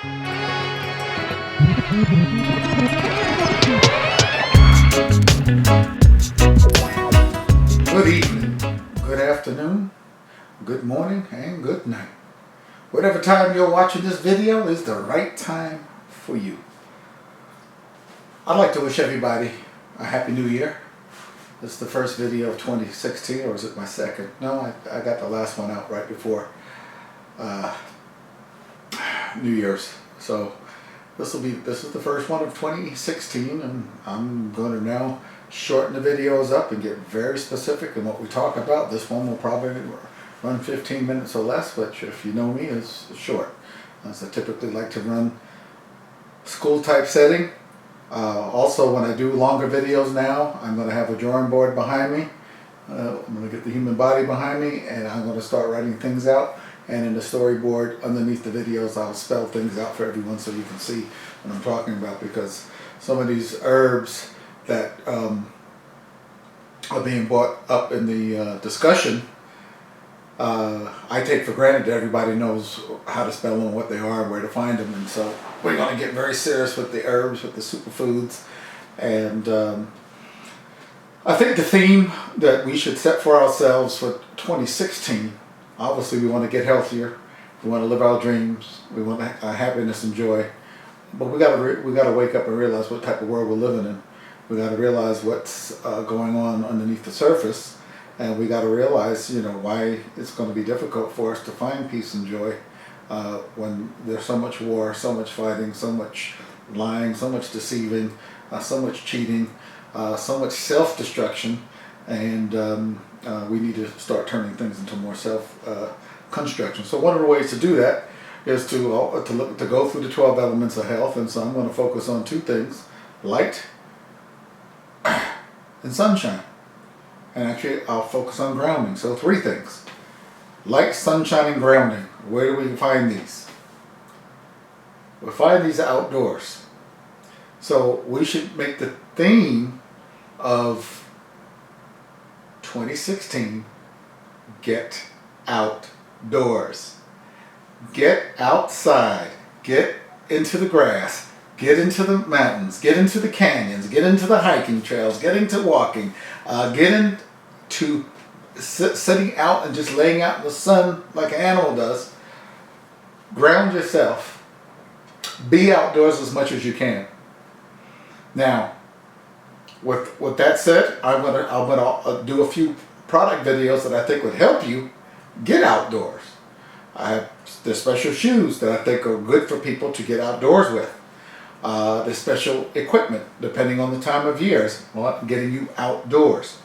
Good evening, good afternoon, good morning, and good night. Whatever time you're watching this video is the right time for you. I'd like to wish everybody a Happy New Year. This is the first video of 2016, or is it my second? No, I got the last one out right before New Year's. So this is the first one of 2016, and I'm going to now shorten the videos up and get very specific in what we talk about. This one will probably run 15 minutes or less, which, if you know me, is short, as I typically like to run school type setting. Also, when I do longer videos now, I'm going to have a drawing board behind me. I'm going to get the human body behind me, and I'm going to start writing things out. And in the storyboard underneath the videos, I'll spell things out for everyone so you can see what I'm talking about, because some of these herbs that are being brought up in the discussion, I take for granted that everybody knows how to spell them, what they are, and where to find them. And so we're going to get very serious with the herbs, with the superfoods. And I think the theme that we should set for ourselves for 2016, obviously we want to get healthier, we want to live our dreams, we want happiness and joy. But we got to wake up and realize what type of world we're living in. We got to realize what's going on underneath the surface. And we got to realize, why it's going to be difficult for us to find peace and joy when there's so much war, so much fighting, so much lying, so much deceiving, so much cheating, so much self-destruction, and we need to start turning things into more self-construction. So one of the ways to do that is to go through the 12 elements of health, and so I'm going to focus on two things: light and sunshine. And actually, I'll focus on grounding. So 3 things: light, sunshine, and grounding. Where do we find these? We find these outdoors. So we should make the theme of 2016, get outdoors. Get outside. Get into the grass. Get into the mountains. Get into the canyons. Get into the hiking trails. Get into walking. Get into sitting out and just laying out in the sun like an animal does. Ground yourself. Be outdoors as much as you can. Now, with that said, I'm gonna do a few product videos that I think would help you get outdoors. There's special shoes that I think are good for people to get outdoors with. There's special equipment, depending on the time of year, getting you outdoors.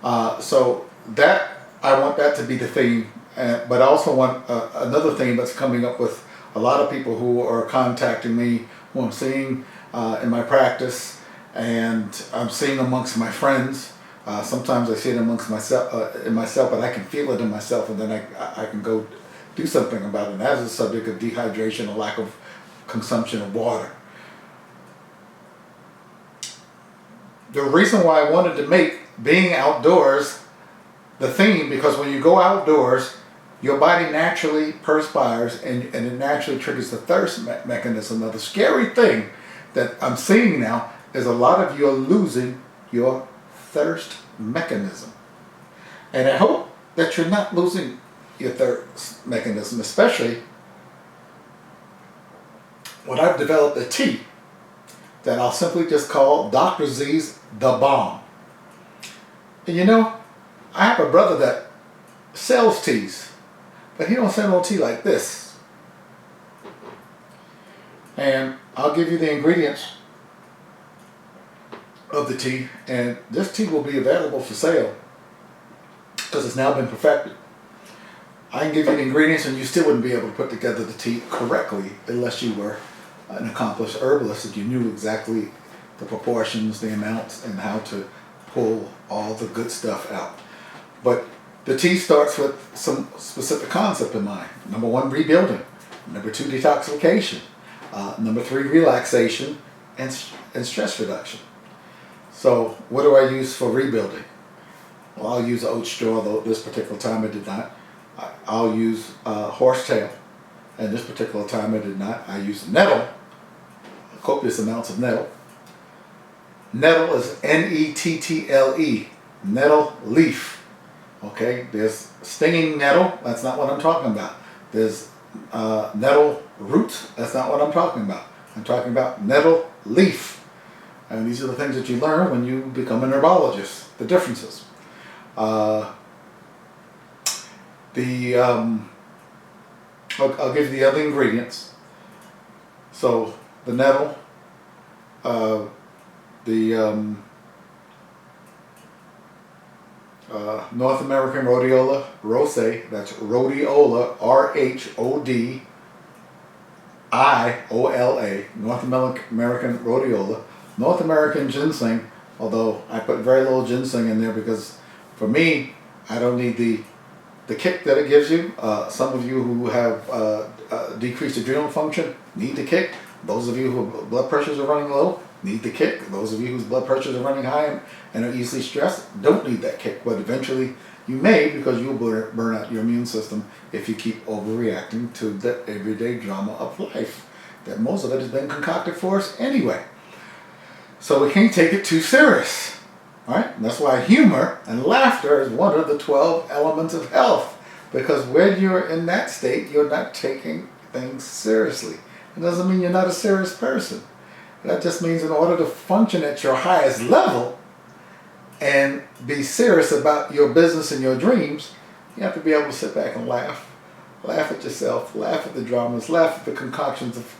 So that, I want that to be the theme, but I also want another theme that's coming up with a lot of people who are contacting me, who I'm seeing in my practice, and I'm seeing amongst my friends. Sometimes I see it amongst myself, but I can feel it in myself, and then I can go do something about it. And that's the subject of dehydration, a lack of consumption of water. The reason why I wanted to make being outdoors the theme, because when you go outdoors, your body naturally perspires, and it naturally triggers the thirst mechanism. Now, the scary thing that I'm seeing now is a lot of you are losing your thirst mechanism. And I hope that you're not losing your thirst mechanism, especially when I've developed a tea that I'll simply just call Dr. Z's The Bomb. And I have a brother that sells teas, but he don't sell no tea like this. And I'll give you the ingredients of the tea, and this tea will be available for sale because it's now been perfected. I can give you the ingredients and you still wouldn't be able to put together the tea correctly unless you were an accomplished herbalist, and you knew exactly the proportions, the amounts, and how to pull all the good stuff out. But the tea starts with some specific concept in mind. Number 1, rebuilding. Number 2, detoxification. Number 3, relaxation and stress reduction. So what do I use for rebuilding? Well, I'll use oat straw, though this particular time I did not. I'll use horsetail And this particular time I did not. I used nettle, copious amounts of nettle. Nettle is Nettle, nettle leaf. Okay, there's stinging nettle, that's not what I'm talking about. There's nettle root, that's not what I'm talking about. I'm talking about nettle leaf. And these are the things that you learn when you become an herbologist, the differences. I'll give you the other ingredients. So the nettle, North American Rhodiola rosé, that's Rhodiola, Rhodiola, North American Rhodiola. North American ginseng, although I put very little ginseng in there because for me, I don't need the kick that it gives you. Some of you who have decreased adrenal function need the kick. Those of you whose blood pressures are running low need the kick. Those of you whose blood pressures are running high and are easily stressed don't need that kick. But eventually you may, because you'll burn out your immune system if you keep overreacting to the everyday drama of life. That most of it has been concocted for us anyway. So we can't take it too serious. Right? And that's why humor and laughter is one of the 12 elements of health. Because when you're in that state, you're not taking things seriously. It doesn't mean you're not a serious person. That just means in order to function at your highest level and be serious about your business and your dreams, you have to be able to sit back and laugh. Laugh at yourself, laugh at the dramas, laugh at the concoctions of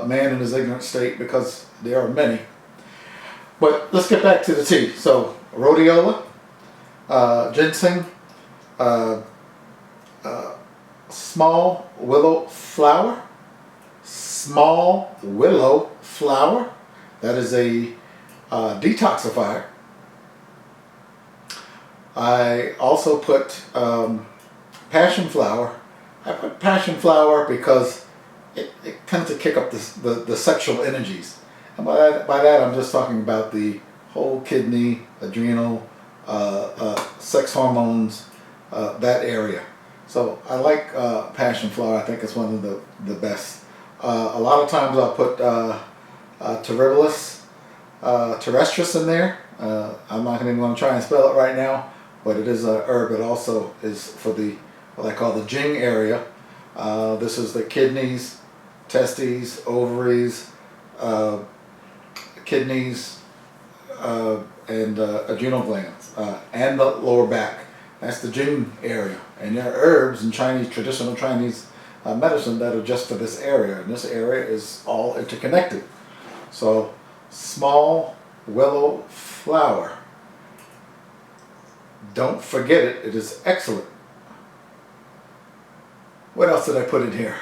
man in his ignorant state, because there are many. But let's get back to the tea. So, rhodiola, ginseng, small willow flower. Small willow flower. That is a detoxifier. I also put passion flower. I put passion flower because it tends to kick up the sexual energies. And by that I'm just talking about the whole kidney, adrenal, sex hormones, that area. So I like passion flower. I think it's one of the best. A lot of times I'll put terrestris in there. I'm not even going to try and spell it right now, but it is a herb. It also is for what I call the Jing area. This is the kidneys, testes, ovaries, kidneys, and adrenal glands, and the lower back. That's the Jing area. And there are herbs in traditional Chinese medicine that are just for this area, and this area is all interconnected. So, small willow flower. Don't forget it. It is excellent. What else did I put in here?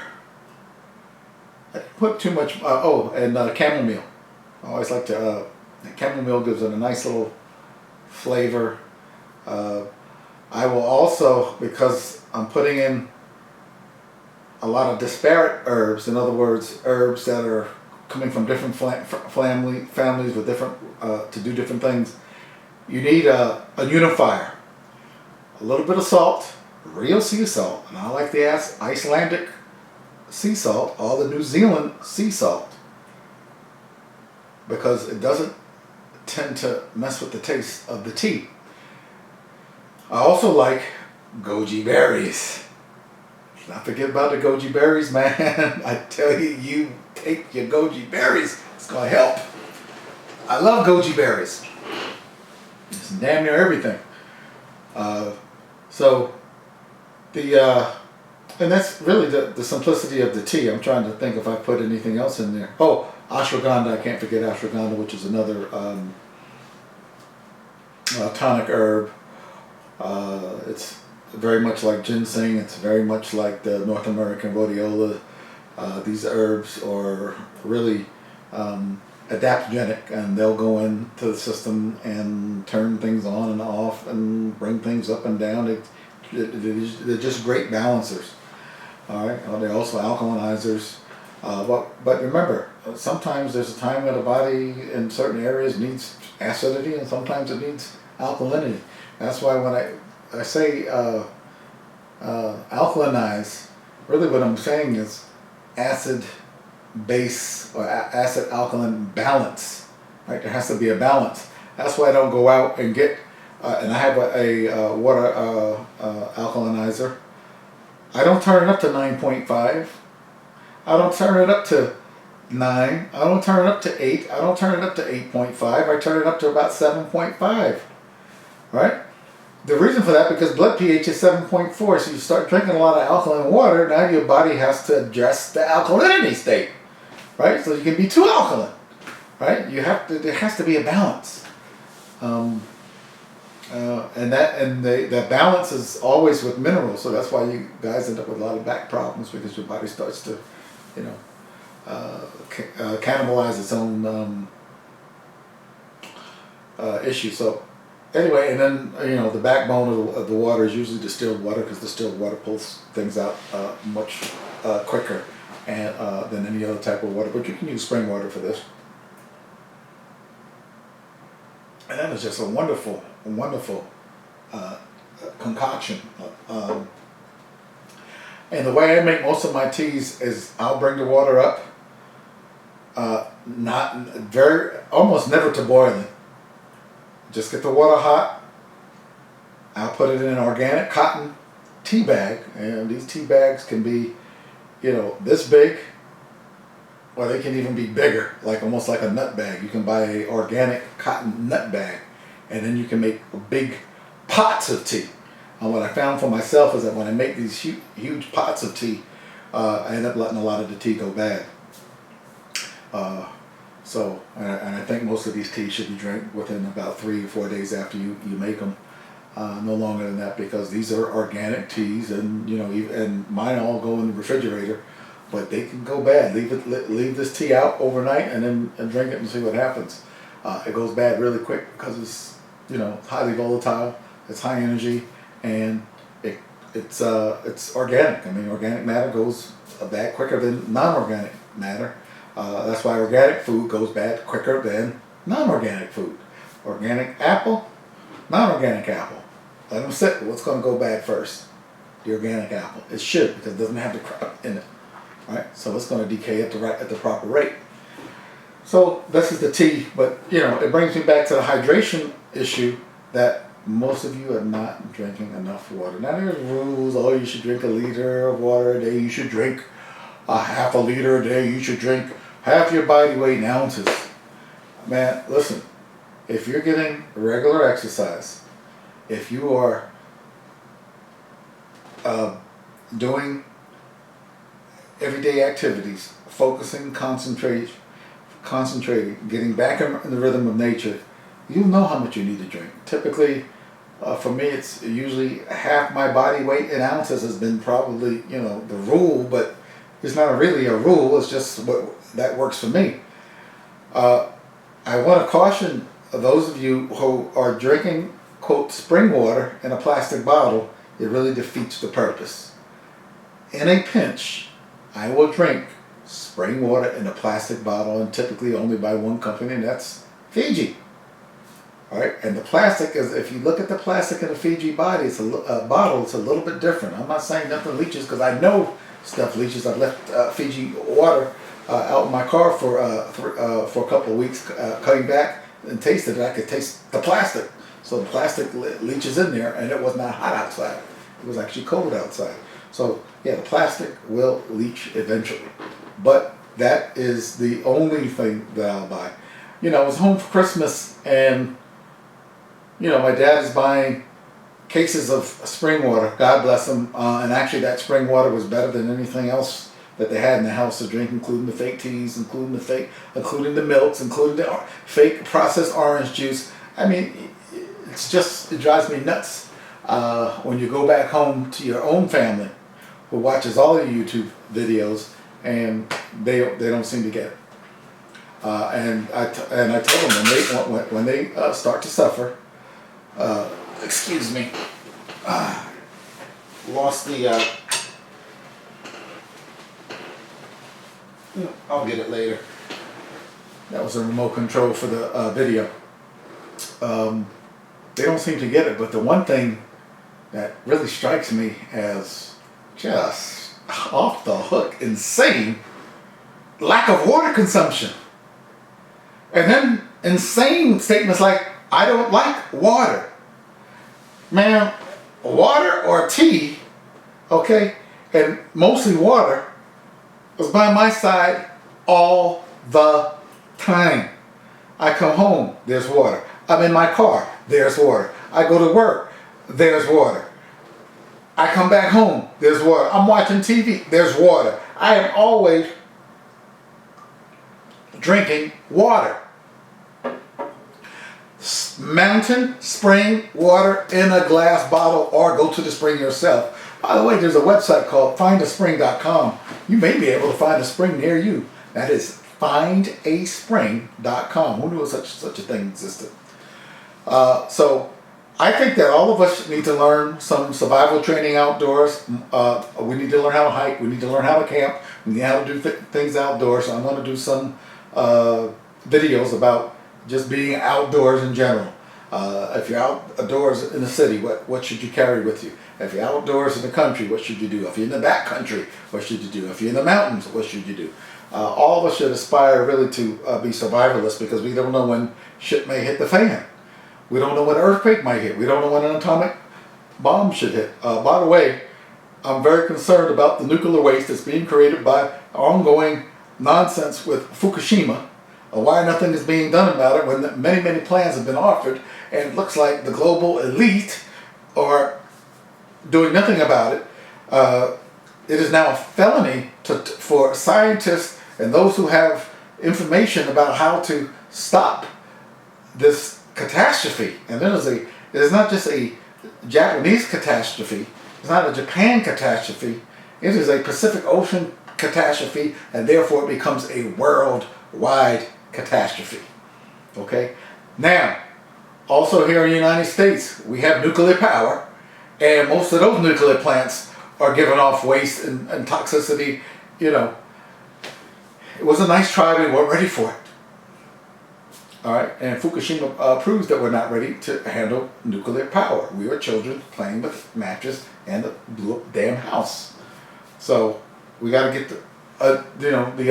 I didn't put too much. And chamomile. I always like to. Chamomile gives it a nice little flavor. I will also, because I'm putting in a lot of disparate herbs, in other words, herbs that are coming from different families with different to do different things. You need a unifier, a little bit of salt, real sea salt, and I like the Icelandic sea salt or the New Zealand sea salt, because it doesn't tend to mess with the taste of the tea. I also like goji berries. Not forget about the goji berries, man. I tell you, you take your goji berries, it's going to help. I love goji berries. It's damn near everything. And that's really the simplicity of the tea. I'm trying to think if I put anything else in there. Oh, ashwaganda, I can't forget ashwaganda, which is another tonic herb. It's very much like ginseng. It's very much like the North American Rhodiola. These herbs are really adaptogenic, and they'll go into the system and turn things on and off and bring things up and down. They're just great balancers. All right. They're also alkalinizers. But remember, sometimes there's a time when the body in certain areas needs acidity, and sometimes it needs alkalinity. That's why when I say alkalinize, really what I'm saying is acid base or acid alkaline balance, right? There has to be a balance. That's why I don't go out and get, and I have a water alkalinizer. I don't turn it up to 9.5. I don't turn it up to 9. I don't turn it up to 8. I don't turn it up to 8.5. I turn it up to about 7.5. Right? The reason for that, because blood pH is 7.4, so you start drinking a lot of alkaline water, now your body has to address the alkalinity state. Right? So you can be too alkaline. Right? There has to be a balance. That balance is always with minerals, so that's why you guys end up with a lot of back problems, because your body starts to, cannibalize its own issue. So anyway, and then the backbone of the water is usually distilled water, because distilled water pulls things out much quicker than any other type of water. But you can use spring water for this. And that is just a wonderful concoction. And the way I make most of my teas is I'll bring the water up, almost never to boiling. Just get the water hot. I'll put it in an organic cotton tea bag, and these tea bags can be, this big, or they can even be bigger, almost like a nut bag. You can buy a organic cotton nut bag, and then you can make big pots of tea. And what I found for myself is that when I make these huge pots of tea, I end up letting a lot of the tea go bad. And I think most of these teas should be drank within about 3 or 4 days after you make them. No longer than that, because these are organic teas, and and mine all go in the refrigerator. But they can go bad. Leave this tea out overnight and then drink it and see what happens. It goes bad really quick because it's highly volatile. It's high energy, and it's organic. I mean, organic matter goes bad quicker than non-organic matter. That's why organic food goes bad quicker than non-organic food. Organic apple, non-organic apple. Let them sit. What's going to go bad first? The organic apple. It should, because it doesn't have the crap in it. Right, so it's going to decay at the proper rate. So this is the tea, but it brings me back to the hydration issue, that most of you are not drinking enough water. Now there's rules. Oh, you should drink 1 liter of water a day. You should drink a half a liter a day. You should drink half your body weight in ounces. Man, listen. If you're getting regular exercise, if you are doing everyday activities, focusing, concentrating, getting back in the rhythm of nature, you know how much you need to drink. Typically, for me, it's usually half my body weight in ounces has been probably, the rule, but it's not really a rule, it's just what that works for me. I want to caution those of you who are drinking, quote, spring water in a plastic bottle. It really defeats the purpose. In a pinch, I will drink spring water in a plastic bottle, and typically only by one company, and that's Fiji. All right, and the plastic is, if you look at the plastic in a Fiji bottle, it's a little bit different. I'm not saying nothing leaches, because I know stuff leaches. I left Fiji water out in my car for a couple of weeks, coming back and tasted it. I could taste the plastic. So the plastic leaches in there, and it was not hot outside. It was actually cold outside. So yeah, the plastic will leach eventually. But that is the only thing that I'll buy. I was home for Christmas, and my dad is buying cases of spring water. God bless him. And actually, that spring water was better than anything else that they had in the house to drink, including the fake teas, including the milks, including the fake processed orange juice. I mean, it drives me nuts when you go back home to your own family, who watches all your YouTube videos, and they don't seem to get it. And I tell them, when they start to suffer, excuse me, lost the, I'll get it later. That was a remote control for the video. They don't seem to get it, but the one thing that really strikes me as just off the hook, insane lack of water consumption. And then insane statements like, I don't like water. Man, water or tea, okay, and mostly water, is by my side all the time. I come home, there's water. I'm in my car, there's water. I go to work, there's water. I come back home, there's water. I'm watching TV, there's water. I am always drinking water. Mountain spring water in a glass bottle, or go to the spring yourself. By the way, there's a website called findaspring.com. You may be able to find a spring near you. That is findaspring.com. Who knew such a thing existed? So I think that all of us need to learn some survival training outdoors. We need to learn how to hike. We need to learn how to camp. We need how to do things outdoors. So I'm going to do some videos about just being outdoors in general. If you're outdoors in the city, what should you carry with you? If you're outdoors in the country, what should you do? If you're in the back country, what should you do? If you're in the mountains, what should you do? All of us should aspire really to be survivalists, because we don't know when shit may hit the fan. We don't know when an earthquake might hit. We don't know when an atomic bomb should hit. By the way, I'm very concerned about the nuclear waste that's being created by ongoing nonsense with Fukushima. Why nothing is being done about it when many plans have been offered, and it looks like the global elite are doing nothing about it. It is now a felony for scientists and those who have information about how to stop this catastrophe. And it is not just a Japanese catastrophe. It's not a Japan catastrophe. It is a Pacific Ocean catastrophe, and therefore it becomes a worldwide catastrophe. Okay? Now, also here in the United States, we have nuclear power, and most of those nuclear plants are giving off waste and toxicity. You know, it was a nice try, we weren't ready for it. All right, and Fukushima proves that we're not ready to handle nuclear power. We were children playing with matches and blew up the damn house. So we got to get the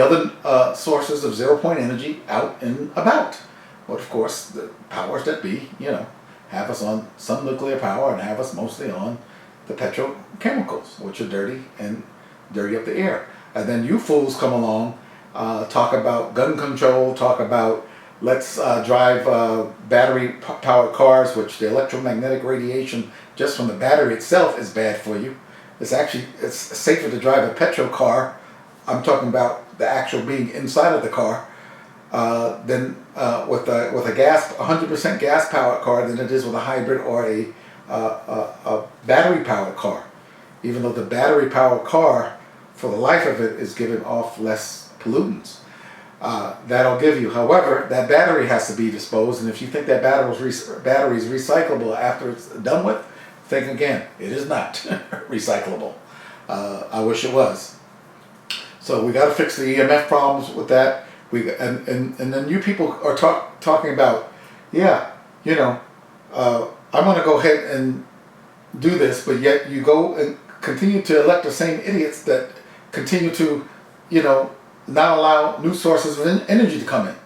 other sources of 0-point energy out and about. But of course, the powers that be, have us on some nuclear power and have us mostly on the petrochemicals, which are dirty and dirty up the air. And then you fools come along, talk about gun control, talk about let's drive battery-powered cars, which the electromagnetic radiation just from the battery itself is bad for you. It's safer to drive a petrol car. I'm talking about the actual being inside of the car than with a 100% gas-powered car than it is with a hybrid or a battery-powered car. Even though the battery-powered car, for the life of it, is giving off less pollutants. That'll give you. However, that battery has to be disposed, and if you think that battery is recyclable after it's done with, think again. It is not recyclable. I wish it was. So we got to fix the EMF problems with that. And then you people are talking about, I'm going to go ahead and do this, but yet you go and continue to elect the same idiots that continue to, not allow new sources of energy to come in.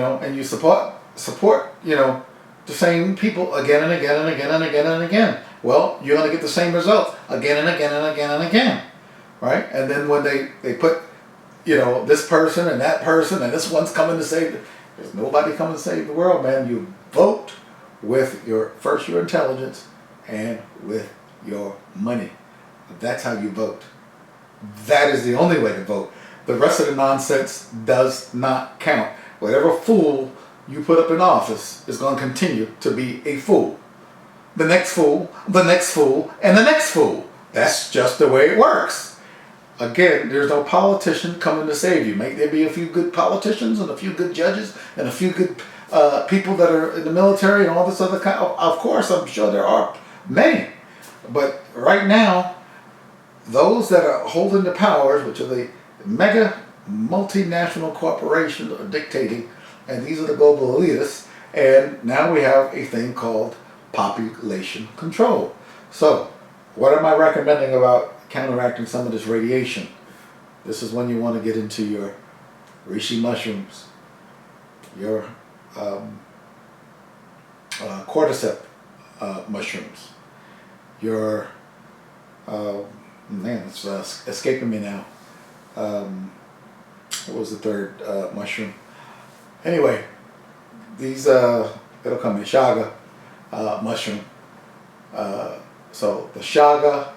And you support, the same people again and again and again and again and again. Well, you're going to get the same results again and again and again and again. Right? And then when they put, this person and that person and this one's coming to save, there's nobody coming to save the world, man. You vote with your intelligence and with your money. That's how you vote. That is the only way to vote. The rest of the nonsense does not count. Whatever fool you put up in office is going to continue to be a fool. The next fool, the next fool, and the next fool. That's just the way it works. Again, there's no politician coming to save you. May there be a few good politicians and a few good judges and a few good people that are in the military and all this other kind. Of course, I'm sure there are many. But right now, those that are holding the powers, which are the mega multinational corporations, are dictating, and these are the global elitists. And now we have a thing called population control. So, what am I recommending about counteracting some of this radiation. This is when you want to get into your reishi mushrooms, your cordyceps mushrooms, your man, it's escaping me now. What was the third mushroom? Anyway, these it'll come in shaga mushroom. So the shaga,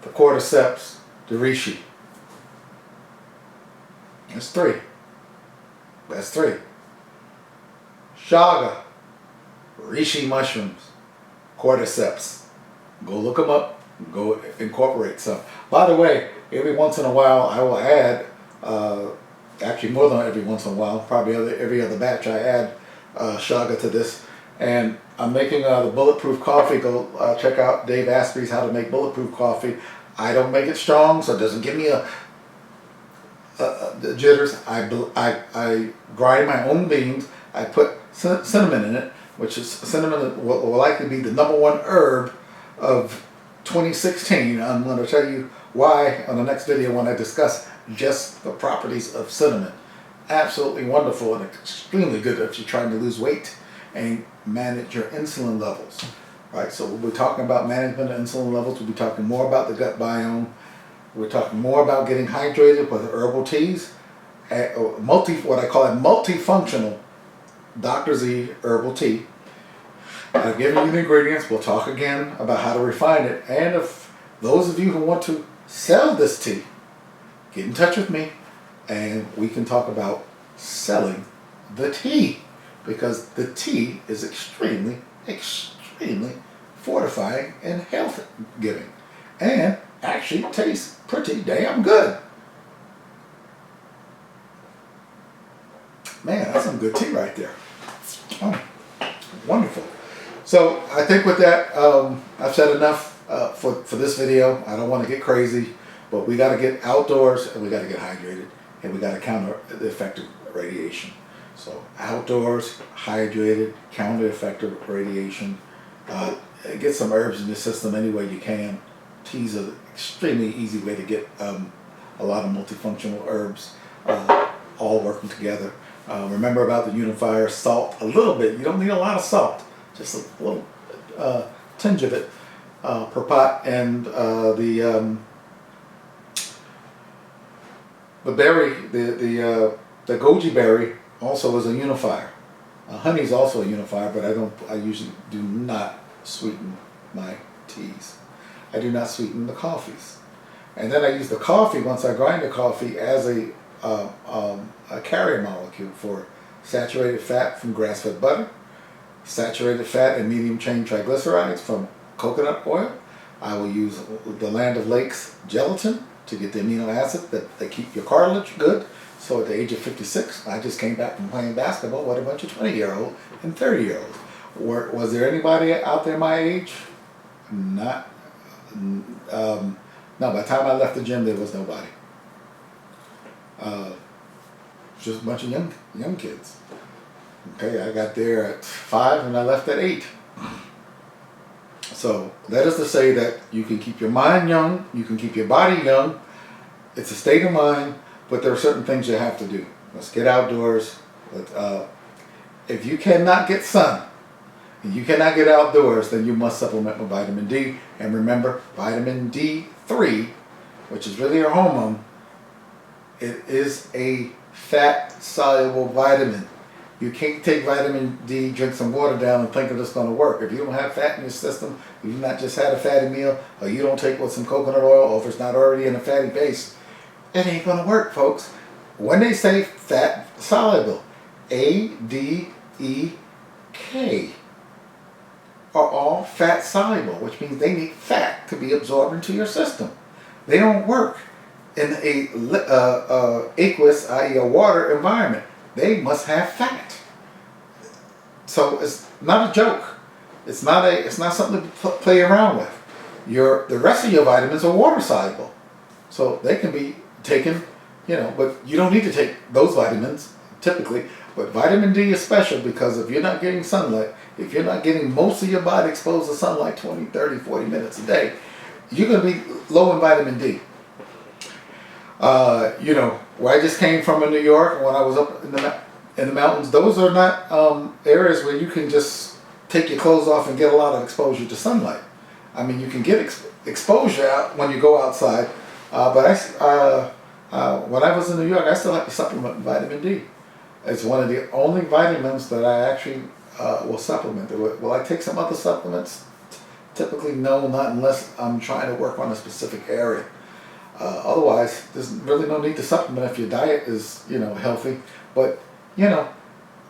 the cordyceps, the reishi. That's three. That's three. Shaga, reishi mushrooms, cordyceps. Go look them up. Go incorporate some. By the way, every once in a while I will add, actually more than every once in a while, probably every other batch I add shaga to this. And I'm making the bulletproof coffee. Go check out Dave Asprey's How to Make Bulletproof Coffee. I don't make it strong, so it doesn't give me the jitters. I grind my own beans. I put cinnamon in it, which is cinnamon will likely be the #1 herb of 2016. I'm going to tell you why on the next video when I discuss just the properties of cinnamon. Absolutely wonderful and extremely good if you're trying to lose weight and manage your insulin levels. Right, so we'll be talking about management of insulin levels. We'll be talking more about the gut biome. We're talking more about getting hydrated with herbal teas, what I call a multifunctional Dr. Z herbal tea. I've given you the ingredients. We'll talk again about how to refine it. And if those of you who want to sell this tea, get in touch with me and we can talk about selling the tea, because the tea is extremely, extremely fortifying and health giving and actually tastes pretty damn good. Man, that's some good tea right there. Oh, wonderful. So I think with that, I've said enough for this video. I don't want to get crazy, but we got to get outdoors and we got to get hydrated and we got to counter the effect of radiation. So outdoors, hydrated, counter effective radiation. Get some herbs in your system any way you can. Teas are an extremely easy way to get a lot of multifunctional herbs all working together. Remember about the unifier, salt, a little bit. You don't need a lot of salt, just a little tinge of it per pot. And the berry, the goji berry also is a unifier. Honey is also a unifier, but I usually do not sweeten my teas. I do not sweeten the coffees. And then I use the coffee, once I grind the coffee, as a carrier molecule for saturated fat from grass-fed butter, saturated fat and medium chain triglycerides from coconut oil. I will use the Land of Lakes gelatin to get the amino acid that keep your cartilage good. So at the age of 56, I just came back from playing basketball with a bunch of 20-year-olds and 30-year-olds. Was there anybody out there my age? Not. No, by the time I left the gym, there was nobody. Just a bunch of young kids. Okay, I got there at 5 and I left at 8. So that is to say that you can keep your mind young, you can keep your body young. It's a state of mind, but there are certain things you have to do. Let's get outdoors. If you cannot get sun and you cannot get outdoors, then you must supplement with vitamin D. And remember, vitamin D3, which is really a hormone, it is a fat-soluble vitamin. You can't take vitamin D, drink some water down, and think that it's going to work. If you don't have fat in your system, if you've not just had a fatty meal, or you don't take with some coconut oil, or if it's not already in a fatty base, it ain't going to work, folks. When they say fat-soluble, A, D, E, K are all fat-soluble, which means they need fat to be absorbed into your system. They don't work in a aqueous, i.e. a water environment. They must have fat. So it's not a joke. It's not something to play around with. The rest of your vitamins are water soluble, so they can be taken, but you don't need to take those vitamins typically. But vitamin D is special because if you're not getting sunlight, if you're not getting most of your body exposed to sunlight 20, 30, 40 minutes a day, you're going to be low in vitamin D. You know, where I just came from in New York, when I was up in the mountains, those are not areas where you can just take your clothes off and get a lot of exposure to sunlight. I mean, you can get exposure out when you go outside, but when I was in New York, I still have to supplement vitamin D. It's one of the only vitamins that I actually will supplement. Will I take some other supplements? Typically, no, not unless I'm trying to work on a specific area. Otherwise, there's really no need to supplement if your diet is, you know, healthy. But, you know,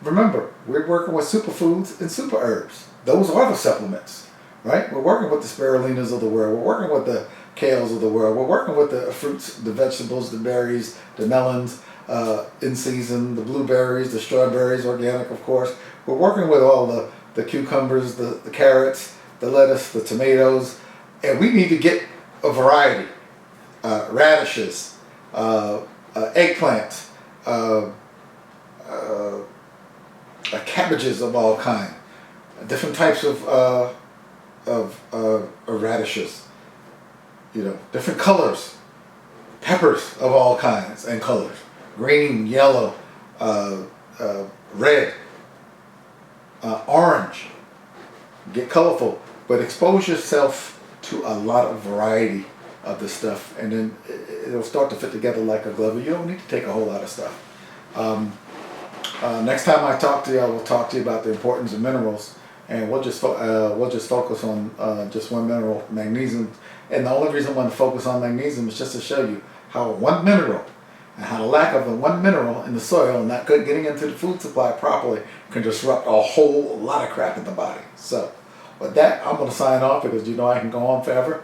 remember, we're working with superfoods and super herbs. Those are the supplements, right? We're working with the spirulinas of the world. We're working with the kales of the world. We're working with the fruits, the vegetables, the berries, the melons, in season, the blueberries, the strawberries, organic, of course. We're working with all the cucumbers, the carrots, the lettuce, the tomatoes, and we need to get a variety. Radishes, eggplants, cabbages of all kinds, different types of radishes, you know, different colors, peppers of all kinds and colors, green, yellow, red, orange. Get colorful, but expose yourself to a lot of variety of the stuff, and then it'll start to fit together like a glove. You don't need to take a whole lot of stuff. Next time I talk to you, I will talk to you about the importance of minerals, and we'll just focus on just one mineral, magnesium. And the only reason I want to focus on magnesium is just to show you how one mineral and how the lack of the one mineral in the soil and not getting into the food supply properly can disrupt a whole lot of crap in the body. So with that, I'm going to sign off because you know I can go on forever.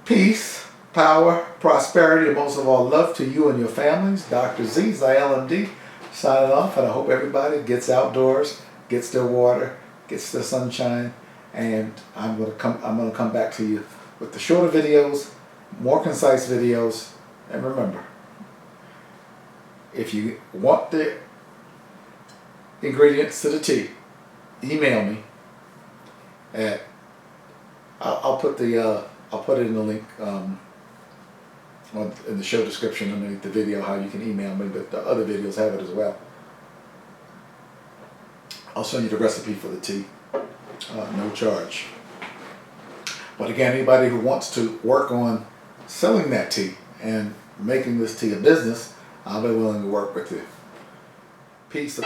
Peace, power, prosperity, and most of all, love to you and your families. Dr. Z, Zaiel MD, signing off, and I hope everybody gets outdoors, gets their water, gets their sunshine, and I'm going to come back to you with the shorter videos, more concise videos, and remember, if you want the ingredients to the tea, email me at I'll put it in the link in the show description underneath the video how you can email me, but the other videos have it as well. I'll send you the recipe for the tea, no charge. But again, anybody who wants to work on selling that tea and making this tea a business, I'll be willing to work with you. Peace.